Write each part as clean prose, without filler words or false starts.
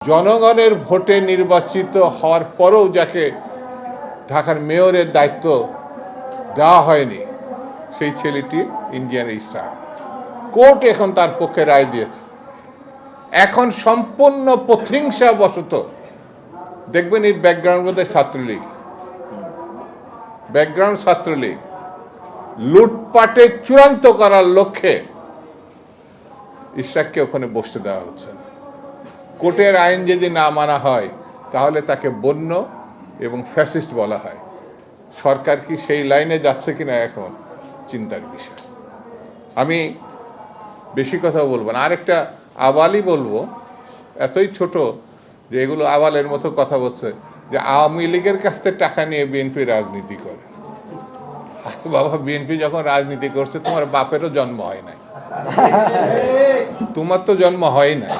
জনগণের ভোটে নির্বাচিত হওয়ার পরেও যাকে ঢাকার মেয়রের দায়িত্ব দেওয়া হয়নি সেই ছেলেটি ইন্ডিয়ান ইসরায়েল কোর্ট এখন তার পক্ষে রায় দিয়েছে। এখন সম্পূর্ণ প্রতিহিংসাবশত দেখবেন এর ব্যাকগ্রাউন্ড মধ্যে ছাত্রলীগ লুটপাটে চূড়ান্ত করার লক্ষ্যে ইশরাককে ওখানে বসতে দেওয়া হচ্ছে না। কোর্টের আইন যদি না মানা হয় তাহলে তাকে বন্য এবং ফ্যাসিস্ট বলা হয়। সরকার কি সেই লাইনে যাচ্ছে কিনা এখন চিন্তার বিষয়। আমি বেশি কথা বলবো না, আরেকটা আবালই বলবো, এতই ছোট যে এগুলো আবালের মতো কথা বলছে যে আওয়ামী লীগের কাছ থেকে টাকা নিয়ে বিএনপি রাজনীতি করে। বাবা, বিএনপি যখন রাজনীতি করছে তোমার বাপেরও জন্ম হয় নাই, তোমার তো জন্ম হয় নাই।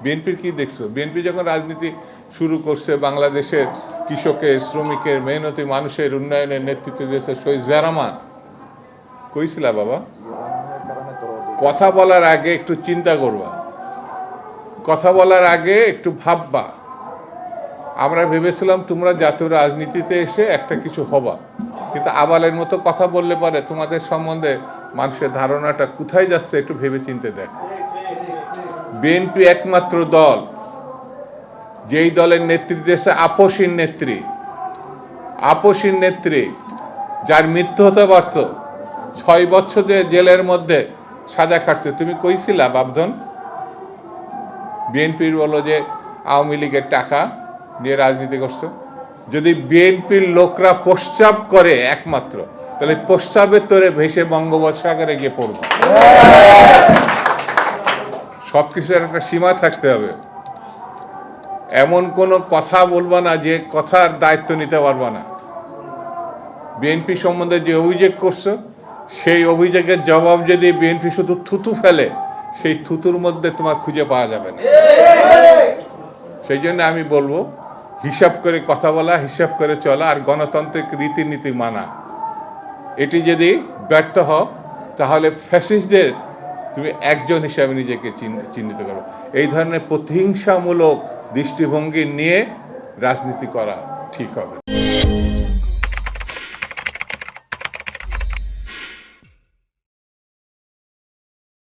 বিএনপির কি দেখছো? বিএনপি যখন রাজনীতি শুরু করছে বাংলাদেশের কৃষকের, শ্রমিকের, মেহনতি মানুষের উন্নয়নের নেতৃত্ব দিয়েছে শহীদ জিয়া রহমান। কইছিলা বাবা? কথা বলার আগে একটু চিন্তা করবা, কথা বলার আগে একটু ভাববা। আমরা ভেবেছিলাম তোমরা জাতীয় রাজনীতিতে এসে একটা কিছু হবা, কিন্তু আবালের মতো কথা বললে পরে তোমাদের সম্বন্ধে মানুষের ধারণাটা কোথায় যাচ্ছে একটু ভেবে চিন্তে দেখ। বিএনপি একমাত্র দল যেই দলের নেতৃত্বে এসে আপসীন নেত্রী যার মৃত্যু হতে পারত, 6 বছর যে জেলের মধ্যে সাজা খাটছে। তুমি কইছিলা বাবধন বিএনপির বলো যে আওয়ামী লীগের টাকা দিয়ে রাজনীতি করছে? যদি বিএনপির লোকরা প্রস্রাব করে একমাত্র, তাহলে প্রস্রাবের তোরে ভেসে বঙ্গোপসাগরে গিয়ে পড়বে। সবকিছুর একটা সীমা থাকতে হবে। এমন কোনো কথা বলবা না যে কথার দায়িত্ব নিতে পারবা না। বিএনপি সম্বন্ধে যে অভিযোগ করছো সেই অভিযোগের জবাব যদি বিএনপি শুধু থুতু ফেলে, সেই থুতুর মধ্যে তোমার খুঁজে পাওয়া যাবে না। সেই জন্য আমি বলবো হিসাব করে কথা বলা, হিসাব করে চলা আর গণতান্ত্রিক রীতিনীতি মানা। এটি যদি ব্যর্থ হও তাহলে ফ্যাসিস্টদের তুমি একজন হিসাবে নিজেকে চিহ্নিত করো। এই ধরনের প্রতিহিংসামূলক দৃষ্টিভঙ্গি নিয়ে রাজনীতি করা ঠিক হবে।